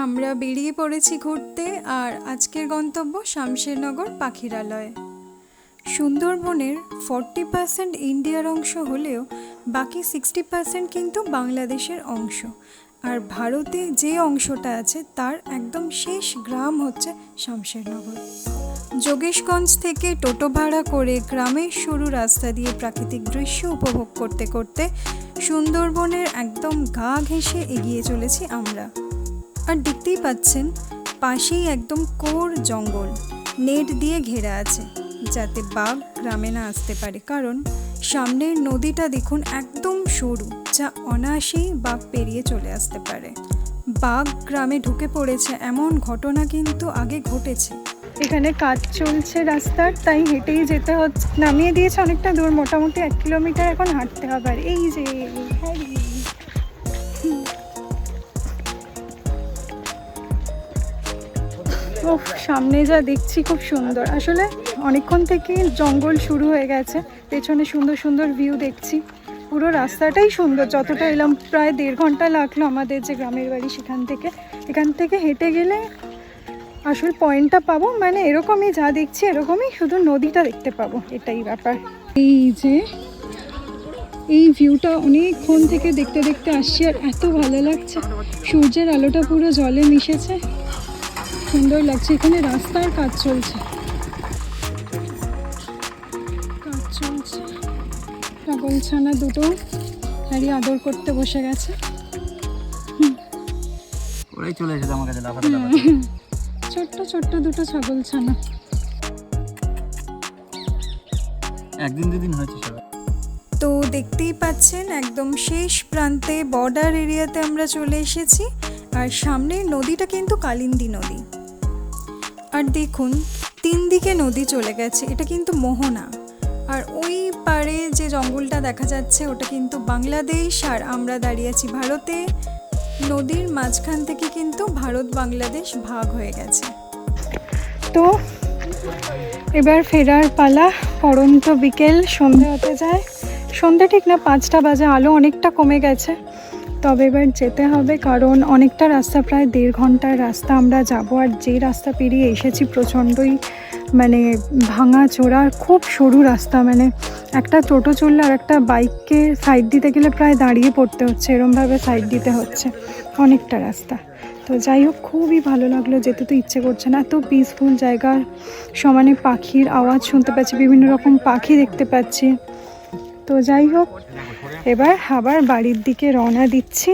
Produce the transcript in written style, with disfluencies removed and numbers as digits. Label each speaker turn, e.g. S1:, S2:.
S1: আমরা বেরিয়ে পড়েছি ঘুরতে, আর আজকের গন্তব্য শামশেরনগর পাখিরালয়। সুন্দরবনের 40% ইন্ডিয়ার অংশ হলেও বাকি 60% কিন্তু বাংলাদেশের অংশ। আর ভারতে যে অংশটা আছে তার একদম শেষ গ্রাম হচ্ছে শামশেরনগর। যোগেশগঞ্জ থেকে টোটো ভাড়া করে গ্রামের সরু রাস্তা দিয়ে প্রাকৃতিক দৃশ্য উপভোগ করতে করতে সুন্দরবনের একদম গা ঘেঁষে এগিয়ে চলেছি আমরা। আর দেখতেই পাচ্ছেন পাশেই একদম কোর জঙ্গল, নেট দিয়ে ঘেরা আছে যাতে বাঘ গ্রামে না আসতে পারে, কারণ সামনের নদীটা দেখুন একদম সরু, যা অনায়াসেই বাঘ পেরিয়ে চলে আসতে পারে। বাঘ গ্রামে ঢুকে পড়েছে এমন ঘটনা কিন্তু আগে ঘটেছে। এখানে কাজ চলছে রাস্তার, তাই হেঁটেই যেতে হচ্ছে। নামিয়ে দিয়েছে অনেকটা দূর, মোটামুটি 1 কিলোমিটার এখন হাঁটতে হবে। আর এই যে সামনে যা দেখছি খুব সুন্দর। আসলে অনেকক্ষণ থেকে জঙ্গল শুরু হয়ে গেছে, পেছনে সুন্দর সুন্দর ভিউ দেখছি। পুরো রাস্তাটাই সুন্দর। যতটা এলাম প্রায় 1.5 ঘন্টা লাগলো আমাদের যে গ্রামের বাড়ি এখান থেকে হেঁটে গেলে আসল পয়েন্টটা পাবো। মানে এরকমই যা দেখছি এরকমই, শুধু নদীটা দেখতে পাবো, এটাই ব্যাপার। এই যে এই ভিউটা অনেকক্ষণ থেকে দেখতে দেখতে আসছি, আর এত ভালো লাগছে। সূর্যের আলোটা পুরো জলে মিশেছে, সুন্দর লাগছে। এখানে রাস্তার কাজ চলছে। ছাগলছানা দুটো হ্যারি আদর করতে বসে গেছে।
S2: ওরাই চলে এসেছে আমার কাছে
S1: ছোট্ট ছোট্ট দুটো ছাগলছানা।
S2: একদিন দুদিন হয়েছে সবাই।
S1: তো দেখতেই পাচ্ছেন একদম শেষ প্রান্তে বর্ডার এরিয়াতে আমরা চলে এসেছি। আর সামনের নদীটা কিন্তু কালিন্দী নদী। আর দেখুন 3 দিকে নদী চলে গেছে, এটা কিন্তু মোহনা। আর ওই পারে যে জঙ্গলটা দেখা যাচ্ছে ওটা কিন্তু বাংলাদেশ, আর আমরা দাঁড়িয়ে আছি ভারতে। নদীর মাঝখান থেকে কিন্তু ভারত বাংলাদেশ ভাগ হয়ে গেছে। তো এবার ফেরার পালা। পড়ন্ত বিকেল, সন্ধ্যা হতে যায়। সন্ধ্যা ঠিক না, 5টা বাজে। আলো অনেকটা কমে গেছে, তবে এবার যেতে হবে, কারণ অনেকটা রাস্তা, প্রায় 1.5 ঘন্টার রাস্তা আমরা যাব। আর যে রাস্তা পেরিয়ে এসেছি প্রচণ্ডই মানে ভাঙা চোরা, খুব সরু রাস্তা। মানে একটা টোটো চললে আর একটা বাইককে সাইড দিতে গেলে প্রায় দাঁড়িয়ে পড়তে হচ্ছে, এরমভাবে সাইড দিতে হচ্ছে, অনেকটা রাস্তা। তো যাই হোক, খুবই ভালো লাগলো, যেতে তো ইচ্ছে করছে না। এত পিসফুল জায়গা, সমানে পাখির আওয়াজ শুনতে পাচ্ছি, বিভিন্ন রকম পাখি দেখতে পাচ্ছি। তো যাই হোক, এবার আবার বাড়ির দিকে রওনা দিচ্ছি।